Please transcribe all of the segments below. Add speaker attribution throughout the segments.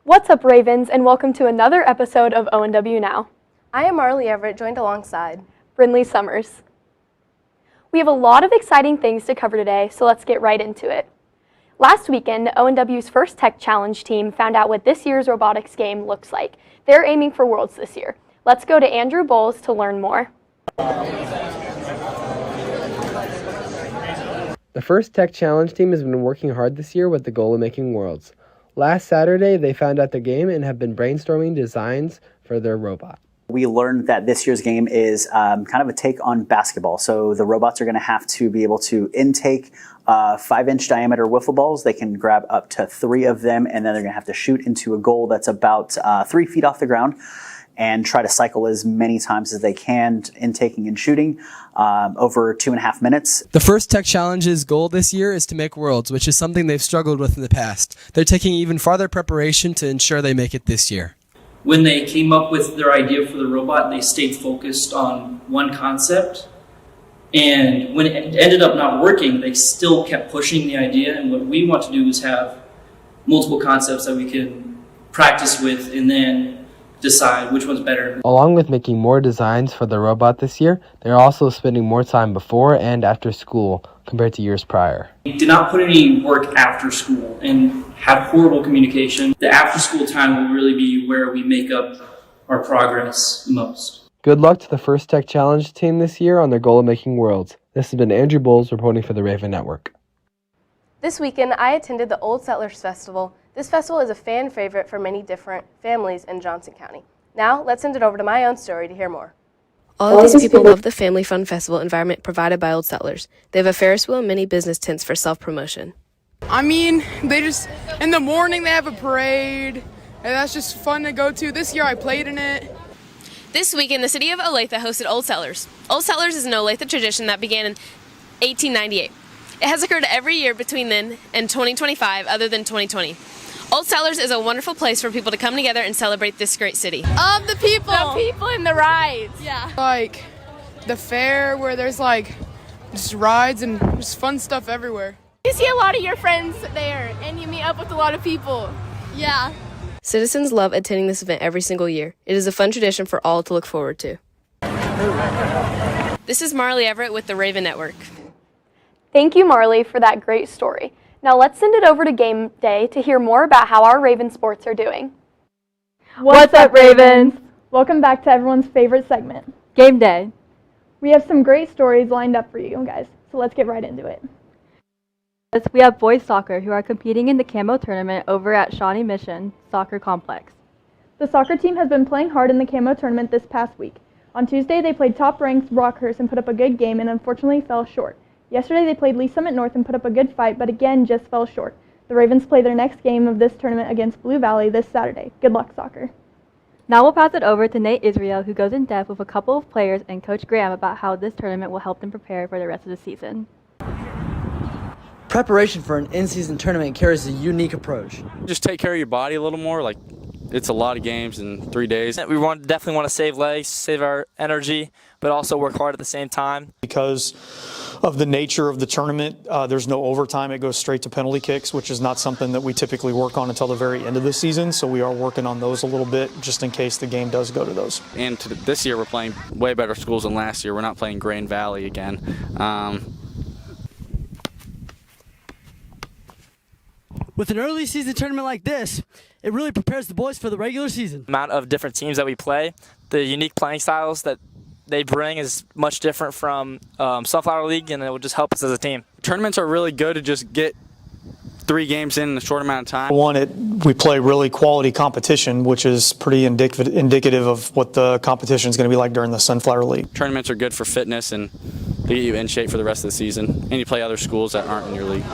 Speaker 1: What's up, Ravens, and welcome to another episode of ONW Now.
Speaker 2: I am Marley Everett, joined alongside
Speaker 1: Brindley Summers. We have a lot of exciting things to cover today, so let's get right into it. Last weekend, ONW's first Tech Challenge team found out what this year's robotics game looks like. They're aiming for Worlds this year. Let's go to Andrew Bowles to learn more.
Speaker 3: The first Tech Challenge team has been working hard this year with the goal of making Worlds. Last Saturday, they found out their game and have been brainstorming designs for their robot.
Speaker 4: We learned that this year's game is kind of a take on basketball. So the robots are going to have to be able to intake 5-inch diameter wiffle balls. They can grab up to 3 of them, and then they're going to have to shoot into a goal that's about 3 feet off the ground and try to cycle as many times as they can, intaking and shooting over 2.5 minutes.
Speaker 5: The first Tech Challenge's goal this year is to make Worlds, which is something they've struggled with in the past. They're taking even farther preparation to ensure they make it this year.
Speaker 6: When they came up with their idea for the robot, they stayed focused on one concept. And when it ended up not working, they still kept pushing the idea. And what we want to do is have multiple concepts that we can practice with and then decide which one's better.
Speaker 3: Along with making more designs for the robot this year, they're also spending more time before and after school compared to years prior.
Speaker 6: We did not put any work after school and have horrible communication. The after school time will really be where we make up our progress the most.
Speaker 3: Good luck to the first Tech Challenge team this year on their goal of making Worlds. This has been Andrew Bowles reporting for the Raven Network.
Speaker 2: This weekend, I attended the Old Settlers Festival. This festival is a fan favorite for many different families in Johnson County. Now, let's send it over to my own story to hear more.
Speaker 7: All of these people love the Family Fun Festival environment provided by Old Settlers. They have a Ferris wheel and many business tents for self-promotion.
Speaker 8: I mean, they just, in the morning they have a parade, and that's just fun to go to. This year I played in it.
Speaker 7: This weekend, the city of Olathe hosted Old Settlers. Old Settlers is an Olathe tradition that began in 1898. It has occurred every year between then and 2025, other than 2020. Old Settlers is a wonderful place for people to come together and celebrate this great city.
Speaker 8: Of the people!
Speaker 9: The people in the rides.
Speaker 8: Yeah. Like the fair where there's like just rides and just fun stuff everywhere.
Speaker 9: You see a lot of your friends there and you meet up with a lot of people.
Speaker 8: Yeah.
Speaker 7: Citizens love attending this event every single year. It is a fun tradition for all to look forward to. This is Marley Everett with the Raven Network.
Speaker 1: Thank you, Marley, for that great story. Now let's send it over to Game Day to hear more about how our Raven sports are doing.
Speaker 10: What's up, Ravens? Welcome back to everyone's favorite segment, Game Day. We have some great stories lined up for you guys, so let's get right into it.
Speaker 11: We have boys soccer who are competing in the Camo tournament over at Shawnee Mission Soccer Complex.
Speaker 10: The soccer team has been playing hard in the Camo tournament this past week. On Tuesday, they played top-ranked Rockhurst and put up a good game and unfortunately fell short. Yesterday, they played Lee Summit North and put up a good fight, but again, just fell short. The Ravens play their next game of this tournament against Blue Valley this Saturday. Good luck, soccer.
Speaker 11: Now we'll pass it over to Nate Israel, who goes in depth with a couple of players and Coach Graham about how this tournament will help them prepare for the rest of the season.
Speaker 12: Preparation for an in-season tournament carries a unique approach.
Speaker 13: Just take care of your body a little more. Like, it's a lot of games in 3 days.
Speaker 14: We definitely want to save legs, save our energy, but also work hard at the same time.
Speaker 15: Because of the nature of the tournament, there's no overtime. It goes straight to penalty kicks, which is not something that we typically work on until the very end of the season. So we are working on those a little bit just in case the game does go to those.
Speaker 13: And this year we're playing way better schools than last year. We're not playing Grand Valley again.
Speaker 12: With an early season tournament like this, it really prepares the boys for the regular season.
Speaker 14: The amount of different teams that we play, the unique playing styles that they bring is much different from Sunflower League, and it will just help us as a team.
Speaker 13: Tournaments are really good to just get 3 games in a short amount of time.
Speaker 15: We play really quality competition, which is pretty indicative of what the competition is going to be like during the Sunflower League.
Speaker 13: Tournaments are good for fitness and they get you in shape for the rest of the season. And you play other schools that aren't in your league.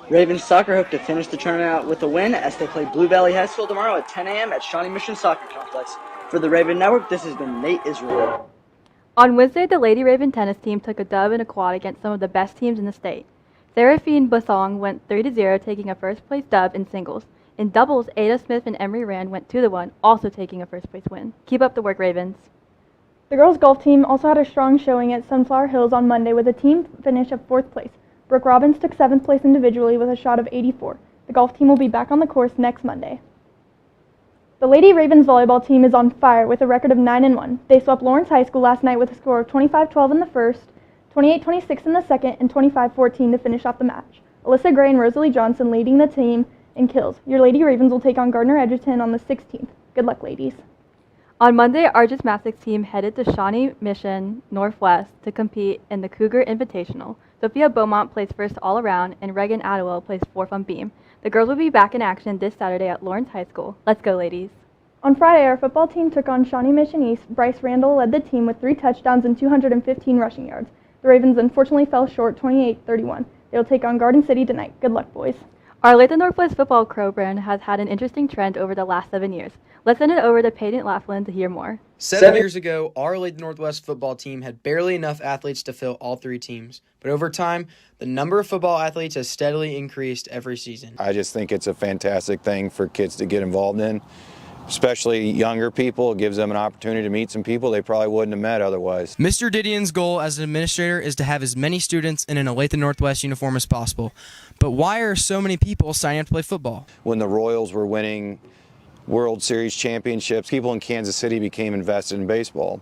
Speaker 12: Ravens soccer hope to finish the tournament out with a win as they play Blue Valley High School tomorrow at 10 a.m. at Shawnee Mission Soccer Complex. For the Raven Network, this has been Nate Israel.
Speaker 11: On Wednesday, the Lady Raven tennis team took a dub in a quad against some of the best teams in the state. Seraphine Basong went 3-0, taking a first-place dub in singles. In doubles, Ada Smith and Emery Rand went 2-1, also taking a first-place win. Keep up the work, Ravens.
Speaker 10: The girls' golf team also had a strong showing at Sunflower Hills on Monday with a team finish of 4th place. Brooke Robbins took 7th place individually with a shot of 84. The golf team will be back on the course next Monday. The Lady Ravens volleyball team is on fire with a record of 9-1. They swept Lawrence High School last night with a score of 25-12 in the first, 28-26 in the second, and 25-14 to finish off the match. Alyssa Gray and Rosalie Johnson leading the team in kills. Your Lady Ravens will take on Gardner Edgerton on the 16th. Good luck, ladies.
Speaker 11: On Monday, our gymnastics team headed to Shawnee Mission Northwest to compete in the Cougar Invitational. Sophia Beaumont placed first all around, and Reagan Attewell placed fourth on beam. The girls will be back in action this Saturday at Lawrence High School. Let's go, ladies.
Speaker 10: On Friday, our football team took on Shawnee Mission East. Bryce Randall led the team with 3 touchdowns and 215 rushing yards. The Ravens unfortunately fell short 28-31. They will take on Garden City tonight. Good luck, boys.
Speaker 11: Our Olathe Northwest football program has had an interesting trend over the last 7 years. Let's send it over to Peyton Laughlin to hear more.
Speaker 16: 7 years ago, our Olathe Northwest football team had barely enough athletes to fill all 3 teams. But over time, the number of football athletes has steadily increased every season.
Speaker 17: I just think it's a fantastic thing for kids to get involved in, especially younger people. It gives them an opportunity to meet some people they probably wouldn't have met otherwise.
Speaker 16: Mr. Didion's goal as an administrator is to have as many students in an Olathe Northwest uniform as possible. But why are so many people signing up to play football?
Speaker 17: When the Royals were winning World Series championships, people in Kansas City became invested in baseball.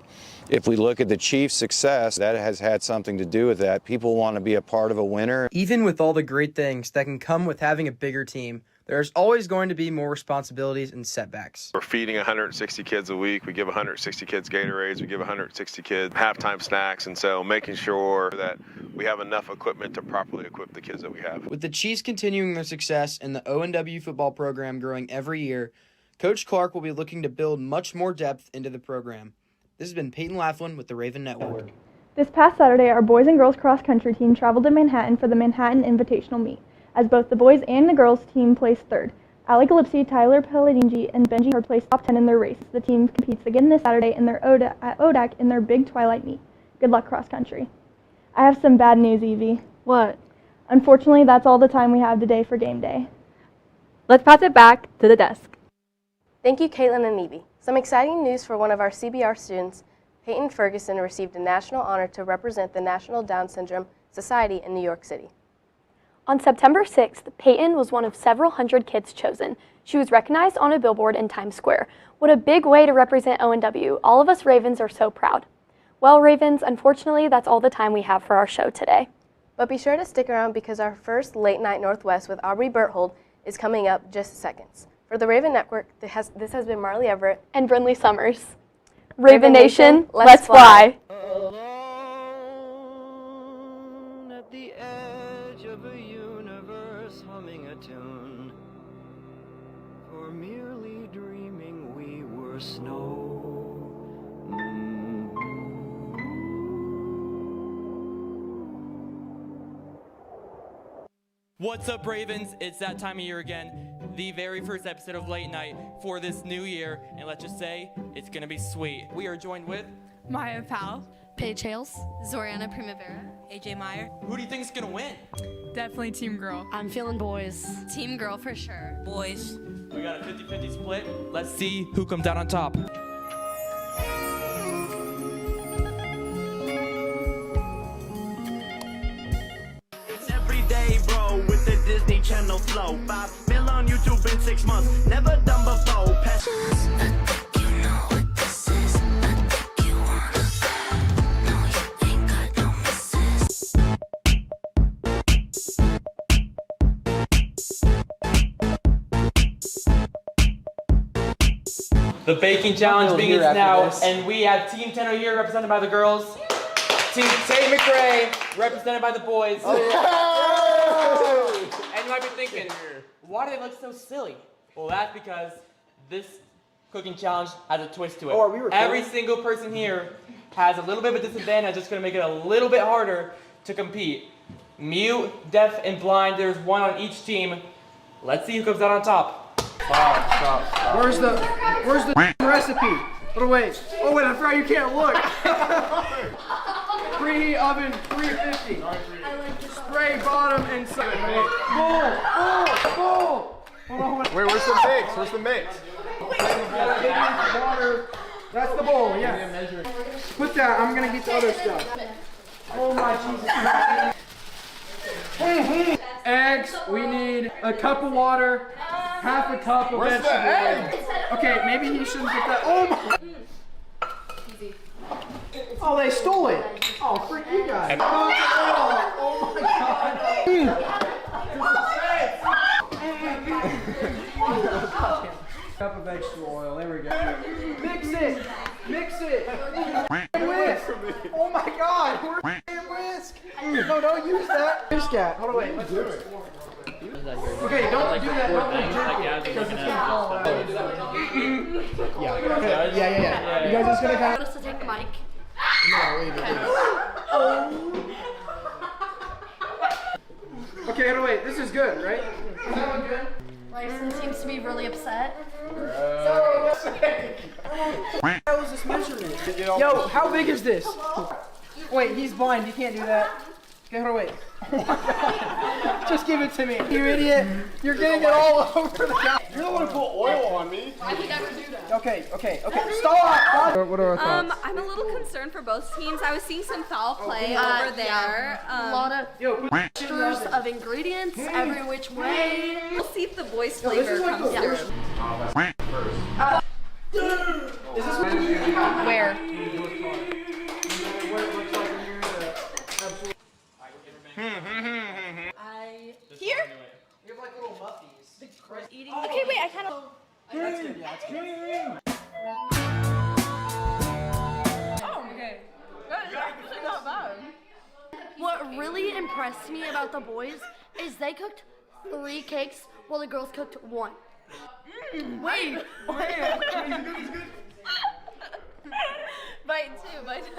Speaker 17: If we look at the Chiefs' success, that has had something to do with that. People want to be a part of a winner.
Speaker 16: Even with all the great things that can come with having a bigger team, there's always going to be more responsibilities and setbacks.
Speaker 18: We're feeding 160 kids a week. We give 160 kids Gatorades. We give 160 kids halftime snacks. And so making sure that we have enough equipment to properly equip the kids that we have.
Speaker 16: With the Chiefs continuing their success and the ONW football program growing every year, Coach Clark will be looking to build much more depth into the program. This has been Peyton Laughlin with the Raven Network.
Speaker 10: This past Saturday, our boys and girls cross country team traveled to Manhattan for the Manhattan Invitational Meet, as both the boys and the girls team placed third. Ali Gillespie, Tyler Palladingi, and Benji Hurd placed top 10 in their race. The team competes again this Saturday in their at ODAC in their big twilight meet. Good luck cross country. I have some bad news, Evie.
Speaker 11: What?
Speaker 10: Unfortunately, that's all the time we have today for game day.
Speaker 11: Let's pass it back to the desk.
Speaker 2: Thank you, Caitlin and Evie. Some exciting news for one of our CBR students. Peyton Ferguson received a national honor to represent the National Down Syndrome Society in New York City.
Speaker 1: On September 6th, Peyton was one of several hundred kids chosen. She was recognized on a billboard in Times Square. What a big way to represent ONW. All of us Ravens are so proud. Well, Ravens, unfortunately, that's all the time we have for our show today.
Speaker 2: But be sure to stick around because our first Late Night Northwest with Aubrey Berthold is coming up just seconds. For the Raven Network, this has been Marley Everett
Speaker 1: and Brinley Summers. Raven Nation, let's fly.
Speaker 19: Alone at the edge of a universe, humming a tune. For merely dreaming we were snow.
Speaker 20: What's up, Ravens? It's that time of year again. The very first episode of Late Night for this new year, and let's just say it's gonna be sweet. We are joined with
Speaker 21: Maya Powell, Paige Hales, Zoriana Primavera,
Speaker 22: AJ Meyer.
Speaker 20: Who do you think is gonna win?
Speaker 21: Definitely Team Girl.
Speaker 22: I'm feeling boys.
Speaker 21: Team Girl for sure.
Speaker 22: Boys.
Speaker 20: We got a 50-50 split. Let's see who comes out on top.
Speaker 19: It's every day, bro, with the Disney Channel flow. 5 mil on YouTube in 6 months. Never done before.
Speaker 20: The baking challenge begins now, and we have Team 10 here represented by the girls. Team Tate McRae represented by the boys. And you might be thinking, why do they look so silly? Well, that's because this cooking challenge has a twist to it. Every single person here has a little bit of a disadvantage. It's going to make it a little bit harder to compete. Mute, deaf, and blind. There's one on each team. Let's see who comes out on top.
Speaker 23: Stop. Where's the recipe? Put away. Oh wait, I forgot you can't look. Preheat oven 350. Spray bottom and side. Bowl.
Speaker 24: Wait, where's the mix? Where's the mix?
Speaker 23: Water. That's the bowl. Yeah. Put that. I'm gonna get the other stuff. Oh my Jesus. eggs. We need a cup of water, half a cup of vegetable oil. Okay, maybe he shouldn't get that. Oh my! Oh, they stole it. Oh, frick you guys. Oh my god. Cup of vegetable oil, there we go. Mix it! Mix it! Whisk! Oh my god! Whisk! No, don't use that! Whisk cat. Hold on, wait. Let's do it. Okay, don't do that. Don't drink it because it's gonna fall out. Yeah. Okay. Yeah. You guys just gonna kind of.
Speaker 21: Just to take the mic.
Speaker 23: No, leave it. Okay, hold on, wait. This is good, right? Is that one good?
Speaker 21: Bryson seems to be really upset.
Speaker 23: How was this measurement? Yo, how big is this? Wait, he's blind. You can't do that. Okay, hold on, wait. Just give it to me. You idiot. You're getting it all over the guy.
Speaker 24: You're the one who put oil on me.
Speaker 21: I would never do that.
Speaker 23: Okay. Stop. What are our thoughts?
Speaker 4: I'm a little concerned for both teams. I was seeing some foul play over there.
Speaker 21: A lot of mixtures of ingredients every which way.
Speaker 4: We'll see if the boys' flavor comes through.
Speaker 21: Where?
Speaker 4: Here?
Speaker 23: You have like little muffies.
Speaker 4: Okay, wait, I kind of.
Speaker 23: That's good, yeah, that's good.
Speaker 4: Oh, okay. That's actually not bad.
Speaker 21: What really impressed me about the boys is they cooked 3 cakes while the girls cooked 1.
Speaker 4: Wait. Bite 2, bite 2.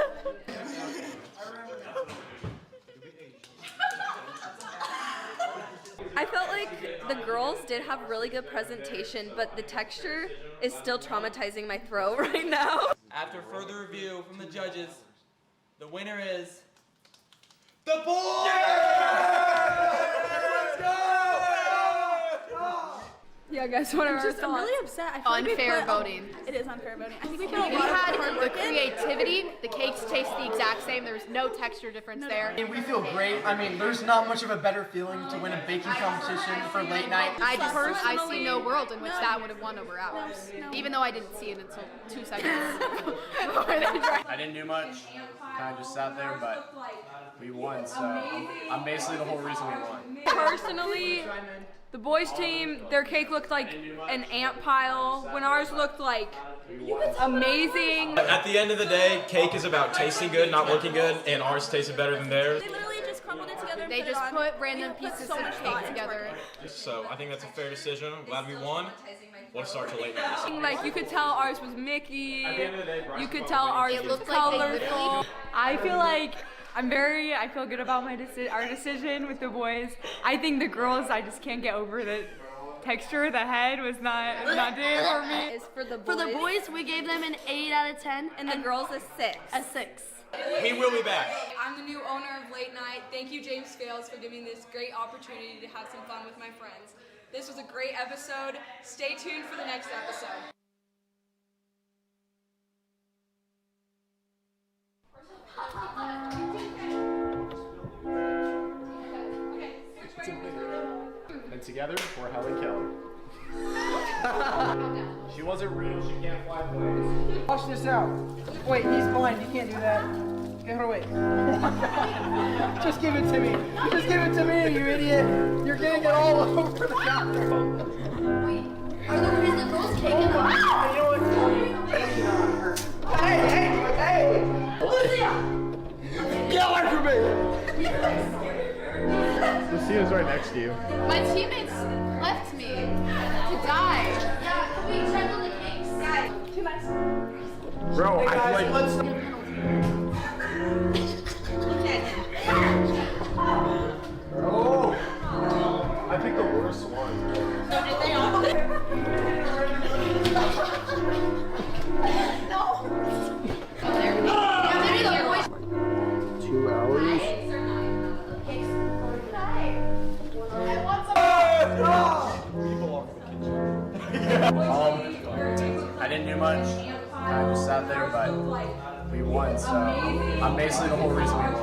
Speaker 4: I felt like the girls did have really good presentation, but the texture is still traumatizing my throat right now.
Speaker 20: After further review from the judges, the winner is the boys! Let's go!
Speaker 4: Yeah, guys, what are our
Speaker 9: I'm
Speaker 4: thoughts?
Speaker 9: really upset. I feel
Speaker 21: Unfair
Speaker 9: like we put
Speaker 21: voting.
Speaker 9: It is unfair voting. I think we
Speaker 21: We
Speaker 9: put a lot of
Speaker 21: had
Speaker 9: hard
Speaker 21: the
Speaker 9: work in.
Speaker 21: creativity. The cakes taste the exact same. There's no texture difference there.
Speaker 23: And we feel great. I mean, there's not much of a better feeling to win a baking competition for late night.
Speaker 21: I see no world in which that would have won over ours. Even though I didn't see it until 2 seconds before they tried.
Speaker 5: I didn't do much. Kind of just sat there, but we won, so I'm basically the whole reason we won.
Speaker 4: Personally, the boys' team, their cake looked like an ant pile, when ours looked like amazing.
Speaker 6: At the end of the day, cake is about tasting good, not looking good, and ours tasted better than theirs.
Speaker 9: They literally just crumbled it together.
Speaker 21: They just put random pieces of cake together.
Speaker 6: So I think that's a fair decision. I'm glad we won. We'll start to late night.
Speaker 4: Like, you could tell ours was Mickey, you could tell ours was
Speaker 21: looked like they
Speaker 4: colorful. I feel like I feel good about our decision with the boys. I think the girls, I just can't get over the texture. The head was not doing it for me.
Speaker 21: For the boys, we gave them an 8 out of 10,
Speaker 4: And the girls a 6.
Speaker 21: a 6.
Speaker 6: We will be back.
Speaker 4: I'm the new owner of Late Night. Thank you, James Scales, for giving me this great opportunity to have some fun with my friends. This was a great episode. Stay tuned for the next episode.
Speaker 24: And together, we're Helen Keller. She wasn't real, she can't fly planes.
Speaker 23: Watch this out. Wait, he's blind. You can't do that. Okay, hold on, wait. Just give it to me. Just give it to me, you idiot. You're getting it all over the counter.
Speaker 21: Wait, are the girls cake in the
Speaker 23: Hey! Get away from me!
Speaker 24: Lucia's right next to you.
Speaker 21: My teammates left me to die. Yeah, can we check on the cakes? Guys, can I?
Speaker 24: Bro, I feel like... Oh! I picked the worst one.
Speaker 21: So did they all? No! Oh, there we go. Yeah, maybe the boys.
Speaker 24: 2 hours?
Speaker 5: I didn't do much. I just sat there, but we won, so I'm basically the whole reason we won.